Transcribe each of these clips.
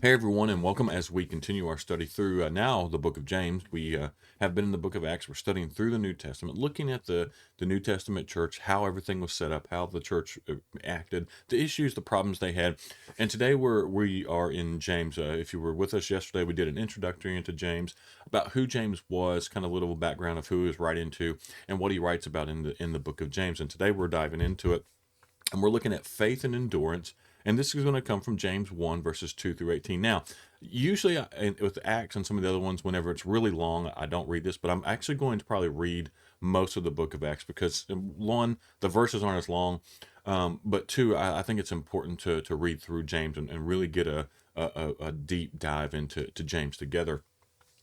Hey everyone, and welcome as we continue our study through now the book of James. We have been in the book of Acts. We're studying through the New Testament, looking at the New Testament church, how everything was set up, how the church acted, the issues, the problems they had. And today we are in James. If you were with us yesterday, we did an introductory into James about who James was, kind of a little background of who he was writing to, and what he writes about in the book of James. And today we're diving into it, and we're looking at faith and endurance. And this is going to come from James 1, verses 2 through 18. Now, usually with Acts and some of the other ones, whenever it's really long, I don't read this, but I'm actually going to probably read most of the book of Acts because, one, the verses aren't as long, but two, I think it's important to read through James and really get a deep dive into James together.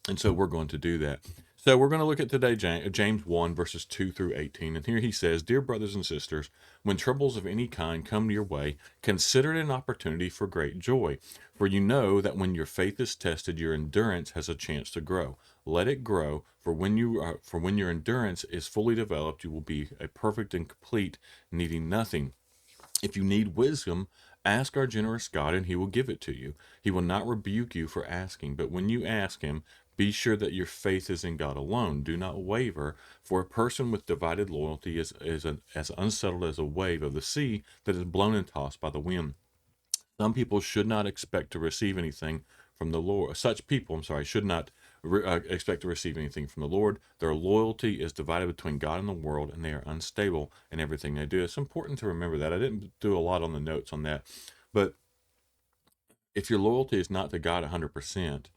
And so we're going to do that. So we're going to look at today James 1, verses 2 through 18. And here he says, "Dear brothers and sisters, when troubles of any kind come your way, consider it an opportunity for great joy. For you know that when your faith is tested, your endurance has a chance to grow. Let it grow, for when your endurance is fully developed, you will be a perfect and complete, needing nothing. If you need wisdom, ask our generous God, and he will give it to you. He will not rebuke you for asking, but when you ask him, be sure that your faith is in God alone. Do not waver, for a person with divided loyalty is as unsettled as a wave of the sea that is blown and tossed by the wind. Some people should not expect to receive anything from the Lord. Such people, I'm sorry, should not expect to receive anything from the Lord. Their loyalty is divided between God and the world, and they are unstable in everything they do. It's important to remember that. I didn't do a lot on the notes on that, but if your loyalty is not to God 100%,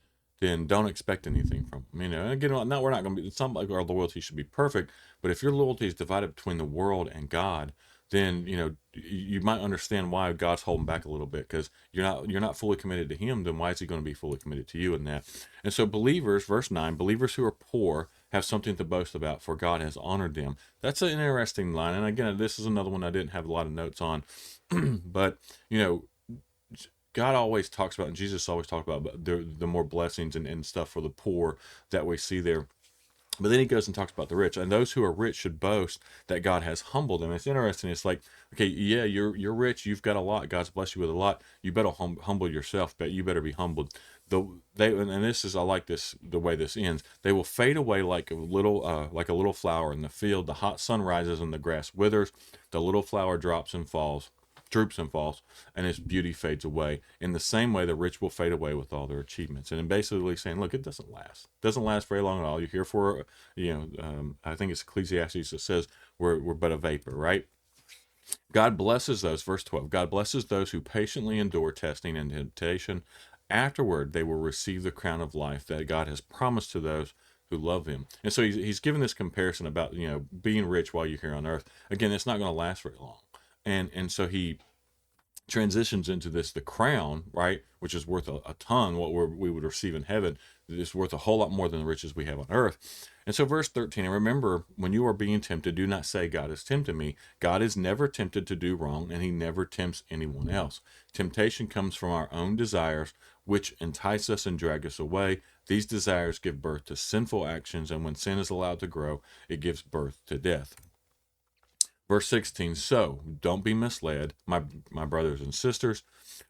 then don't expect anything from him. And again, now we're not going to be, it's not like our loyalty should be perfect, but if your loyalty is divided between the world and God, then, you might understand why God's holding back a little bit, because you're not fully committed to him. Then why is he going to be fully committed to you in that? And so believers, verse 9, believers who are poor have something to boast about, for God has honored them. That's an interesting line. And again, this is another one I didn't have a lot of notes on, but, you know, God always talks about, and Jesus always talked about the more blessings and stuff for the poor that we see there. But then he goes and talks about the rich, and those who are rich should boast that God has humbled them. It's interesting. It's like, okay, yeah, you're rich, you've got a lot, God's blessed you with a lot. You better humble yourself, but you better be humbled. And this is, I like this, the way this ends. They will fade away like a little flower in the field. The hot sun rises and the grass withers. The little flower droops and falls, and its beauty fades away. In the same way, the rich will fade away with all their achievements. And basically saying, look, it doesn't last. It doesn't last very long at all. You're here for, I think it's Ecclesiastes that says we're but a vapor, right? God blesses those, verse 12, God blesses those who patiently endure testing and temptation. Afterward, they will receive the crown of life that God has promised to those who love him. And so he's given this comparison about, being rich while you're here on earth. Again, it's not going to last very long. And so he transitions into this, the crown, right, which is worth a ton. What we would receive in heaven is worth a whole lot more than the riches we have on earth. And so verse 13, and remember, when you are being tempted, do not say, God has tempted me. God is never tempted to do wrong, and he never tempts anyone else. Temptation comes from our own desires, which entice us and drag us away. These desires give birth to sinful actions, and when sin is allowed to grow, it gives birth to death. Verse 16, so don't be misled, my brothers and sisters.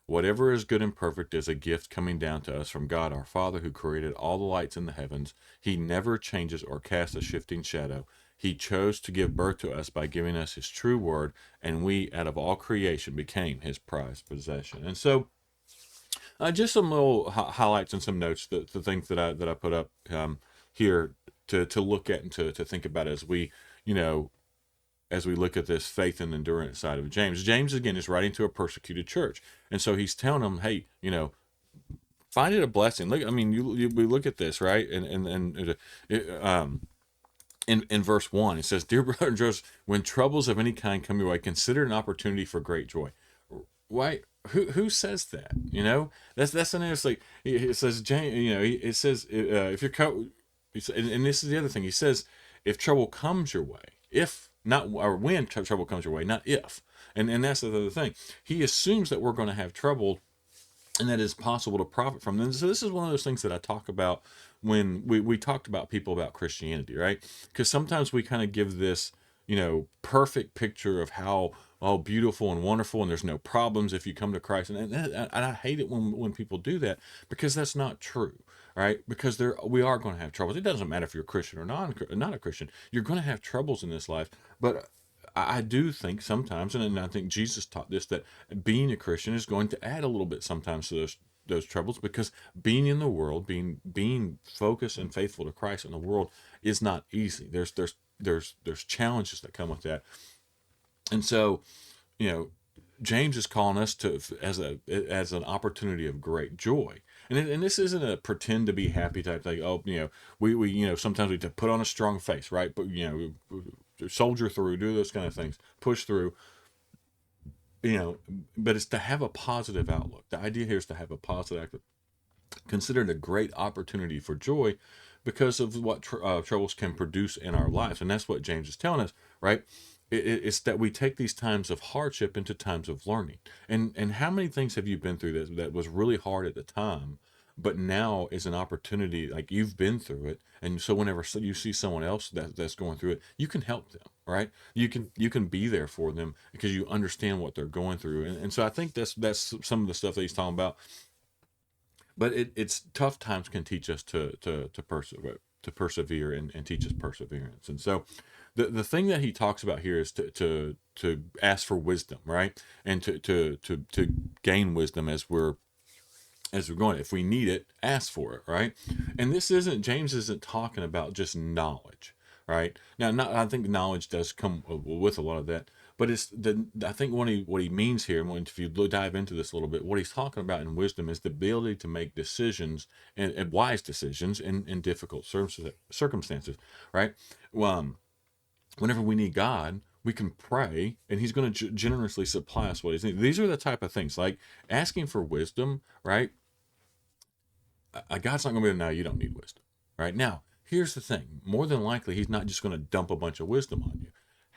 Whatever is good and perfect is a gift coming down to us from God our Father, who created all the lights in the heavens. He never changes or casts a shifting shadow. He chose to give birth to us by giving us his true word, and we, out of all creation, became his prized possession. And so, just some little highlights and some notes, the things that I put up here to look at and to think about as you know, we look at this faith and endurance side of James. James, again, is writing to a persecuted church. And so he's telling them, hey, find it a blessing. Look, I mean, we look at this, right? In verse 1, it says, Dear brothers, when troubles of any kind come your way, consider an opportunity for great joy. Why? Who says that? That's an interesting. It says, James, it says, if you're, and this is the other thing. He says, if trouble comes your way, if not, or when trouble comes your way, not if. And that's the other thing. He assumes that we're going to have trouble, and that it's possible to profit from them. So this is one of those things that I talk about when we talked about people about Christianity, right? Because sometimes we kind of give this, perfect picture of how all beautiful and wonderful, and there's no problems if you come to Christ. And I hate it when people do that, because that's not true, right? Because we are going to have troubles. It doesn't matter if you're a Christian or not a Christian. You're going to have troubles in this life. But I do think sometimes, and I think Jesus taught this, that being a Christian is going to add a little bit sometimes to those troubles, because being in the world, being focused and faithful to Christ in the world is not easy. There's challenges that come with that. And so, you know, James is calling us to as an opportunity of great joy. And this isn't a pretend to be happy type thing. Oh, we sometimes we have to put on a strong face, right? But soldier through, do those kind of things, push through, but it's to have a positive outlook. The idea here is to have a positive outlook. Consider it a great opportunity for joy because of what troubles can produce in our lives. And that's what James is telling us, right? It's that we take these times of hardship into times of learning. And how many things have you been through that was really hard at the time, but now is an opportunity, like you've been through it, and so whenever you see someone else that's going through it, you can help them, right? You can be there for them because you understand what they're going through. And so I think that's some of the stuff that he's talking about. But it's tough times can teach us to persevere and teach us perseverance. And so the thing that he talks about here is to ask for wisdom, right? And to gain wisdom as we're going. If we need it, ask for it, right? And James isn't talking about just knowledge, right? Now, I think knowledge does come with a lot of that, but I think what he means here, and if you dive into this a little bit, what he's talking about in wisdom is the ability to make decisions and wise decisions in difficult circumstances, right? Well, whenever we need God, we can pray, and He's going to generously supply us what is needed. These are the type of things like asking for wisdom, right? God's not going to be able to know you don't need wisdom, right? Now, here's the thing: more than likely, He's not just going to dump a bunch of wisdom on you.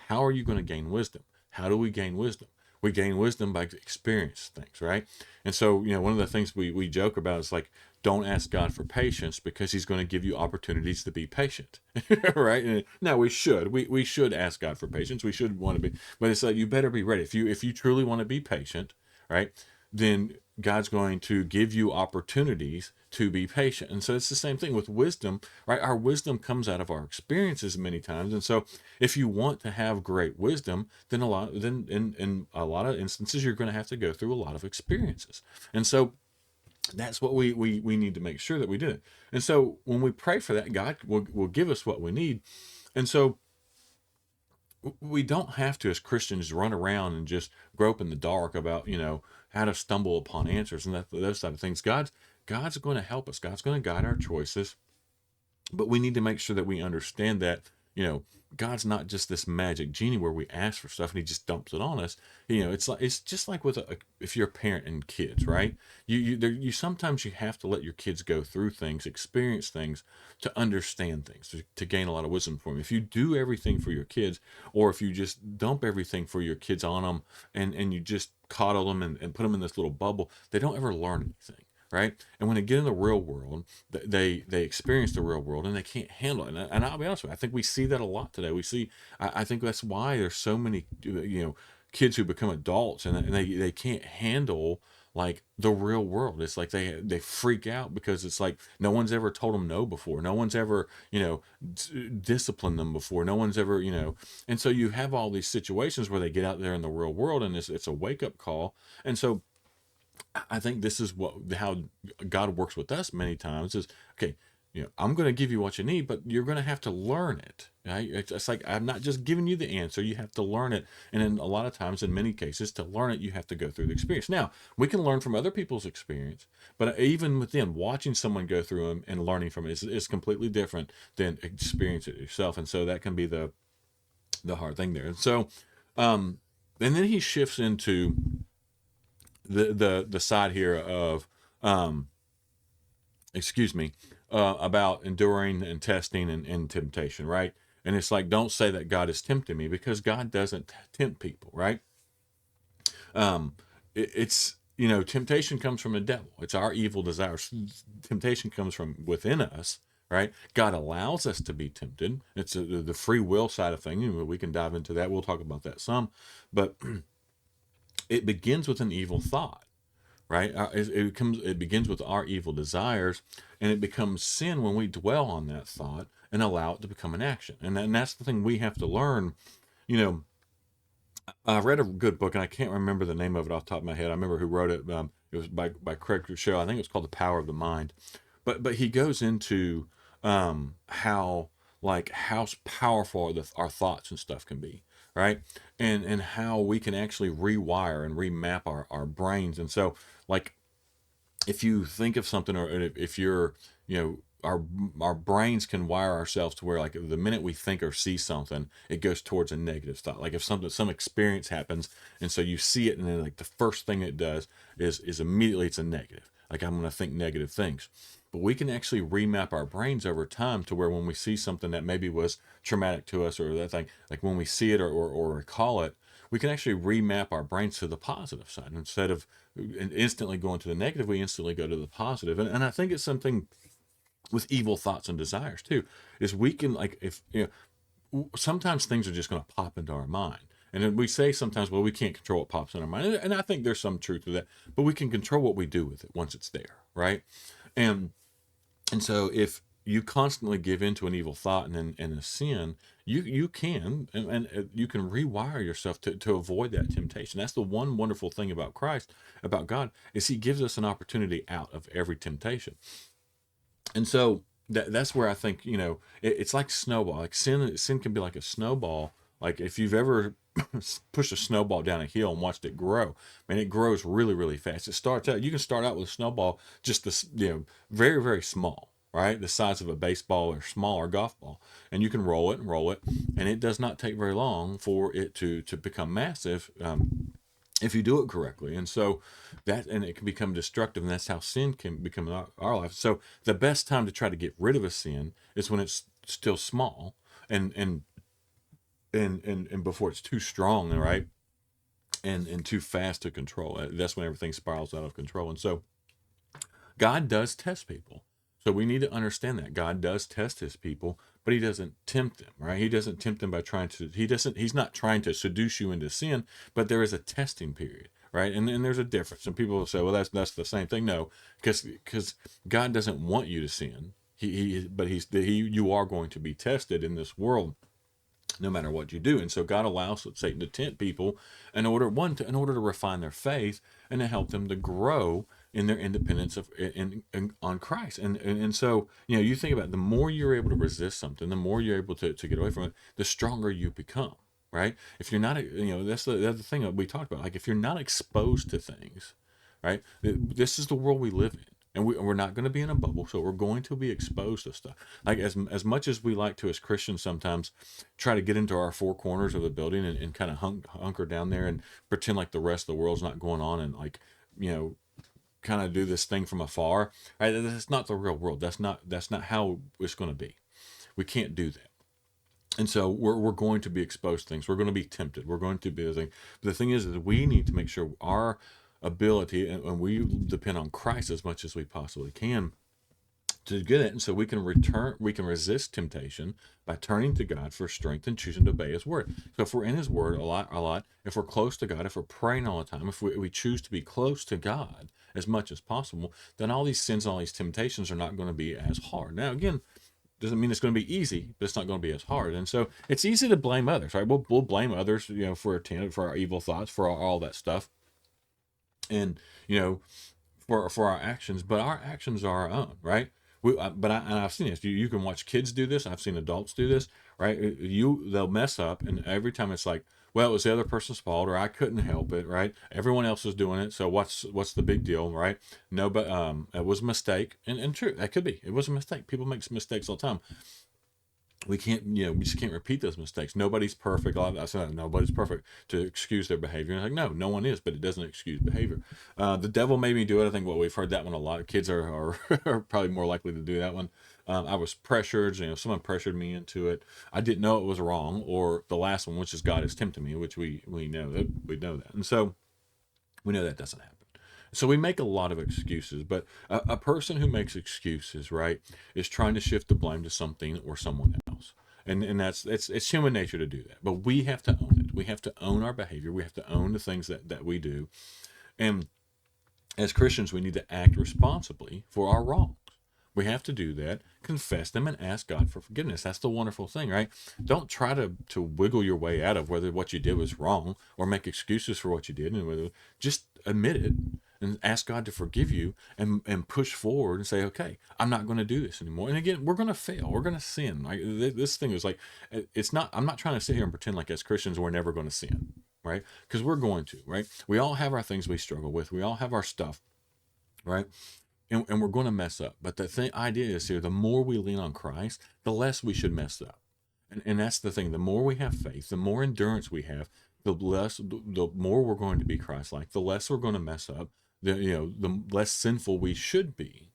How are you going to gain wisdom? How do we gain wisdom? We gain wisdom by experience things, right? And so, one of the things we joke about is like, don't ask God for patience because He's going to give you opportunities to be patient, right? And now we should ask God for patience. We should want to be, but it's like you better be ready. If you truly want to be patient, right? Then God's going to give you opportunities to be patient. And so it's the same thing with wisdom, right? Our wisdom comes out of our experiences many times. And so if you want to have great wisdom, then in a lot of instances, you're going to have to go through a lot of experiences. And so that's what we need to make sure that we do it. And so when we pray for that, God will give us what we need. And so we don't have to, as Christians, run around and just grope in the dark about how to stumble upon answers and those type of things. God's going to help us. God's going to guide our choices, but we need to make sure that we understand that God's not just this magic genie where we ask for stuff and He just dumps it on us. It's just like with if you're a parent and kids, right? You sometimes you have to let your kids go through things, experience things, to understand things, to gain a lot of wisdom from them. If you do everything for your kids, or if you just dump everything for your kids on them, and you just coddle them and put them in this little bubble, they don't ever learn anything, right? And when they get in the real world, they experience the real world and they can't handle it. And I'll be honest with you, I think we see that a lot today. I think that's why there's so many kids who become adults and they can't handle like the real world. It's like they freak out because it's like no one's ever told them no before. No one's ever disciplined them before. No one's ever and so you have all these situations where they get out there in the real world, and it's a wake up call. And so I think this is how God works with us many times is, okay, I'm going to give you what you need, but you're going to have to learn it. Right? It's like I'm not just giving you the answer; you have to learn it. And in a lot of times, in many cases, to learn it, you have to go through the experience. Now, we can learn from other people's experience, but even within watching someone go through them and learning from it is completely different than experience it yourself. And so that can be the hard thing there. And so, and then he shifts into the side here of excuse me about enduring and testing and temptation, right? And it's like, don't say that God is tempting me, because God doesn't tempt people, right? It's temptation comes from the devil. It's our evil desires. Temptation comes from within us, right? God allows us to be tempted. It's the free will side of things. We can dive into that. We'll talk about that some, but it begins with an evil thought, right? It begins with our evil desires, and it becomes sin when we dwell on that thought and allow it to become an action. And that's the thing we have to learn. You know, I read a good book, and I can't remember the name of it off the top of my head. I remember who wrote it. It was by Craig Rochelle. I think it's called The Power of the Mind. But he goes into how, like, how powerful our thoughts and stuff can be, right? And how we can actually rewire and remap our brains. And so, like, if you think of something, or if you're, you know, our brains can wire ourselves to where, like, the minute we think or see something, it goes towards a negative thought. Like if some experience happens, and so you see it, and then, like, the first thing it does is immediately it's a negative. Like, I'm going to think negative things. But we can actually remap our brains over time to where when we see something that maybe was traumatic to us, or that thing, like when we see it, or recall it, we can actually remap our brains to the positive side. Instead of instantly going to the negative, we instantly go to the positive. And I think it's something with evil thoughts and desires too, is we can, like, if you know, sometimes things are just going to pop into our mind. And then we say sometimes, well, we can't control what pops in our mind. And I think there's some truth to that, but we can control what we do with it once it's there, right? And and so if you constantly give into an evil thought and a sin, you can, and you can rewire yourself to avoid that temptation. That's the one wonderful thing about Christ, about God, is he gives us an opportunity out of every temptation. And so that's where I think, it's like snowball. Like sin can be like a snowball. Like if you've ever pushed a snowball down a hill and watched it grow, man, it grows really, really fast. It starts out, you can start out with a snowball just this, very, very small, right? The size of a baseball or smaller golf ball. And you can roll it and roll it. And it does not take very long for it to become massive. If you do it correctly. And so and it can become destructive, and that's how sin can become in our life. So the best time to try to get rid of a sin is when it's still small, and before it's too strong, right? And too fast to control. That's when everything spirals out of control. And so God does test people. So we need to understand that God does test his people, but he doesn't tempt them, right? He doesn't tempt them by he's not trying to seduce you into sin, but there is a testing period, right? And there's a difference. And people will say, well, that's the same thing. No, because God doesn't want you to sin. You are going to be tested in this world, no matter what you do. And so God allows Satan to tempt people in order to refine their faith and to help them to grow in their independence on Christ. And so, you think about it, the more you're able to resist something, the more you're able to get away from it, the stronger you become, right? If you're not, that's the other thing that we talked about. Like, if you're not exposed to things, right? This is the world we live in. And we're not going to be in a bubble, so we're going to be exposed to stuff. Like, as much as we like to, as Christians, sometimes try to get into our four corners of the building and kind of hunker down there and pretend like the rest of the world's not going on, and, like, kind of do this thing from afar. Right? That's not the real world. That's not how it's going to be. We can't do that. And so we're going to be exposed to things. We're going to be tempted. We're going to be the thing. But the thing is we need to make sure our ability, and we depend on Christ as much as we possibly can to get it. And so we can resist temptation by turning to God for strength and choosing to obey his word. So if we're in his word a lot, if we're close to God, if we're praying all the time, if we choose to be close to God as much as possible, then all these sins and all these temptations are not going to be as hard. Now, again, doesn't mean it's going to be easy, but it's not going to be as hard. And so it's easy to blame others, right? We'll blame others, for our evil thoughts, for all that stuff. And, for our actions, but our actions are our own, right? I've seen this. You can watch kids do this. I've seen adults do this, right? They'll mess up, and every time it's like, well, it was the other person's fault, or I couldn't help it, right? Everyone else is doing it, so what's the big deal, right? No, but it was a mistake, and true, that could be. It was a mistake. People make mistakes all the time. We just can't repeat those mistakes. Nobody's perfect. I said nobody's perfect to excuse their behavior. And like, no one is, but it doesn't excuse behavior. The devil made me do it. I think we've heard that one a lot. Kids are are probably more likely to do that one. I was pressured. Someone pressured me into it. I didn't know it was wrong. Or the last one, which is God has tempted me, which we know that, and so we know that doesn't happen. So we make a lot of excuses, but a person who makes excuses, right, is trying to shift the blame to something or someone else. And that's it's human nature to do that. But we have to own it. We have to own our behavior. We have to own the things that we do. And as Christians, we need to act responsibly for our wrongs. We have to do that, confess them, and ask God for forgiveness. That's the wonderful thing, right? Don't try to wiggle your way out of whether what you did was wrong or make excuses for what you did, and whether just admit it and ask God to forgive you and push forward and say, okay, I'm not going to do this anymore. And again, we're going to fail. We're going to sin. Like this thing is like, it's not. I'm not trying to sit here and pretend like as Christians we're never going to sin, right? Because we're going to, right? We all have our things we struggle with. We all have our stuff, right? And we're going to mess up. But idea is here, the more we lean on Christ, the less we should mess up. And that's the thing. The more we have faith, the more endurance we have, the more we're going to be Christ-like, the less we're going to mess up, the less sinful we should be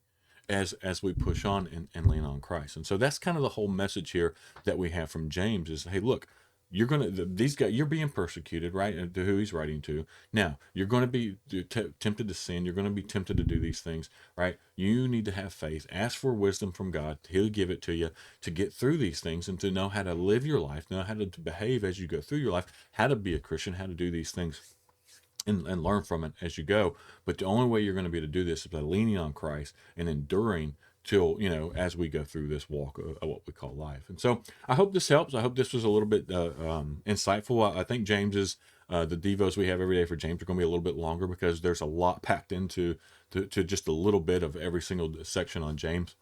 as we push on and lean on Christ. And so that's kind of the whole message here that we have from James is, hey, look, these guys, you're being persecuted, right? To who he's writing to. Now, you're going to be tempted to sin. You're going to be tempted to do these things, right? You need to have faith. Ask for wisdom from God. He'll give it to you to get through these things and to know how to live your life, know how to behave as you go through your life, how to be a Christian, how to do these things. And learn from it as you go. But the only way you're going to be able to do this is by leaning on Christ and enduring till, as we go through this walk of what we call life. And so I hope this helps. I hope this was a little bit insightful. I think James's, the Devos we have every day for James are going to be a little bit longer because there's a lot packed into to just a little bit of every single section on James.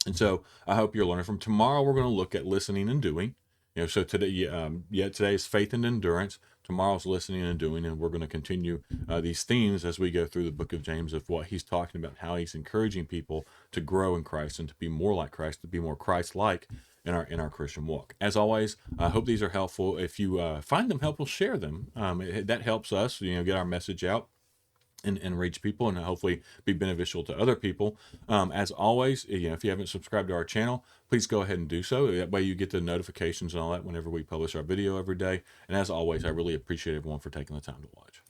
And so I hope you're learning from. Tomorrow we're going to look at listening and doing. So today, today is faith and endurance. Tomorrow's listening and doing, and we're going to continue these themes as we go through the book of James of what he's talking about, how he's encouraging people to grow in Christ and to be more like Christ, to be more Christ-like in our Christian walk. As always, I hope these are helpful. If you find them helpful, share them. That helps us, get our message out. And reach people and hopefully be beneficial to other people. As always, if you haven't subscribed to our channel, please go ahead and do so. That way you get the notifications and all that whenever we publish our video every day. And as always, I really appreciate everyone for taking the time to watch.